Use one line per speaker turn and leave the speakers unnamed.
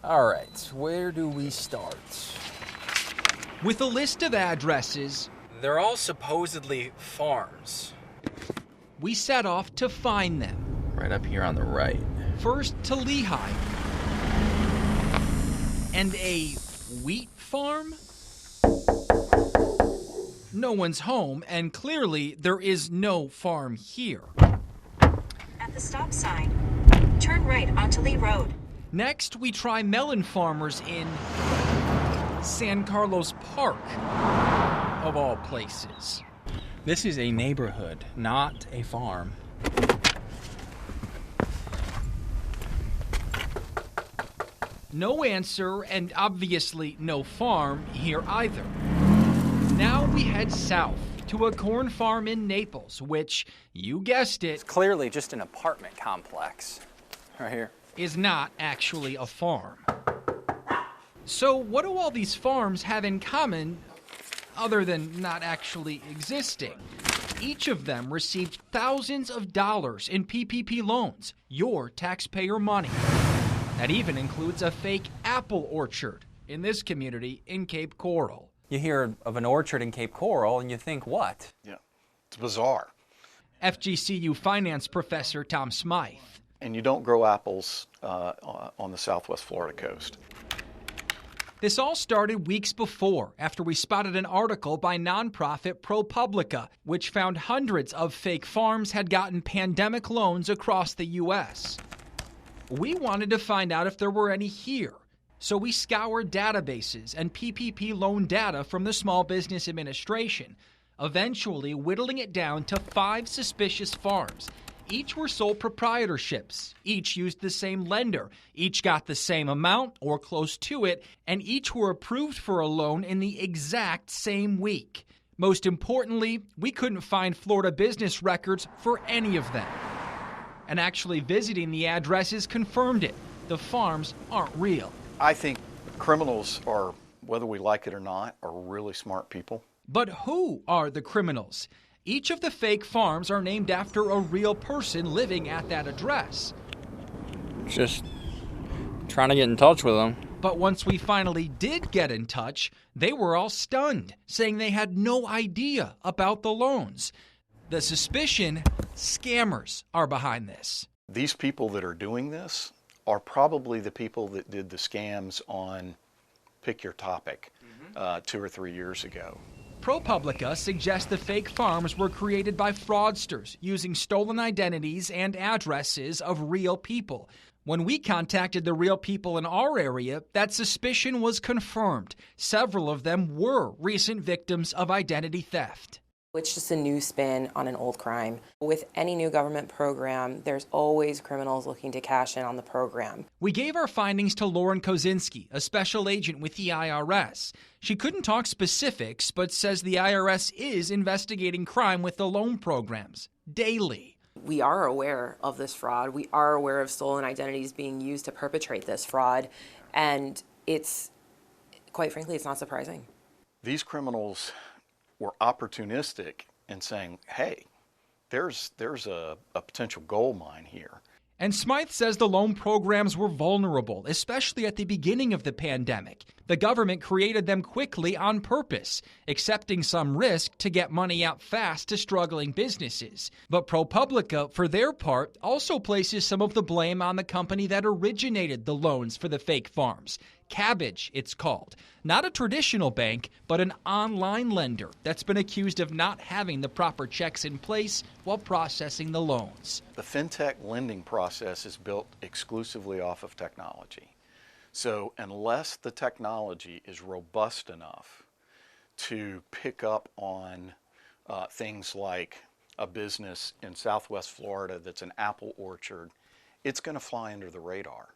All right, where do we start?
With a list of addresses,
They're all supposedly farms.
we set off to find them.
Right up here on the right.
First to Lehigh. And a wheat farm? No one's home, and clearly there is no farm here.
At the stop sign, turn right onto Lee Road.
Next, we try melon farmers in San Carlos Park, of all places.
This is a neighborhood, not a farm.
No answer, and obviously no farm here either. Now we head south to a corn farm in Naples, which, you guessed it,
It's clearly just an apartment complex. Right here.
is not actually a farm. So what do all these farms have in common other than not actually existing? Each of them received thousands of dollars in PPP loans, your taxpayer money. That even includes a fake apple orchard in this community in Cape Coral.
You hear of an orchard in Cape Coral and you think what?
Yeah, it's bizarre.
FGCU finance professor Tom Smythe.
And you don't grow apples on the southwest Florida coast.
This all started weeks before, after we spotted an article by nonprofit ProPublica, which found hundreds of fake farms had gotten pandemic loans across the U.S. We wanted to find out if there were any here, so we scoured databases and PPP loan data from the Small Business Administration, eventually whittling it down to 5 suspicious farms. Each were sole proprietorships, each used the same lender, each got the same amount or close to it, and each were approved for a loan in the exact same week. Most importantly, we couldn't find Florida business records for any of them. And actually visiting the addresses confirmed it. The farms aren't real.
I think criminals are, whether we like it or not, are really smart people.
But who are the criminals? Each of the fake farms are named after a real person living at that address.
Just trying to get in touch with them.
But once we finally did get in touch, they were all stunned, saying they had no idea about the loans. The suspicion, scammers are behind this.
These people that are doing this are probably the people that did the scams on Pick Your Topic 2 or 3 years ago.
ProPublica suggests the fake farms were created by fraudsters using stolen identities and addresses of real people. When we contacted the real people in our area, that suspicion was confirmed. Several of them were recent victims of identity theft.
It's just a new spin on an old crime. With any new government program, there's always criminals looking to cash in on the program.
We gave our findings to Lauren Kozinski, a special agent with the IRS. She couldn't talk specifics, but says the IRS is investigating crime with the loan programs daily.
We are aware of this fraud. We are aware of stolen identities being used to perpetrate this fraud. And it's, quite frankly, it's not surprising.
These criminals were opportunistic in saying, hey, there's a potential gold mine here.
And Smythe says the loan programs were vulnerable, especially at the beginning of the pandemic. The government created them quickly on purpose, accepting some risk to get money out fast to struggling businesses. But ProPublica, for their part, also places some of the blame on the company that originated the loans for the fake farms. Cabbage, it's called. Not a traditional bank, but an online lender that's been accused of not having the proper checks in place while processing the loans.
The fintech lending process is built exclusively off of technology. So unless the technology is robust enough to pick up on things like a business in Southwest Florida that's an apple orchard, it's going to fly under the radar.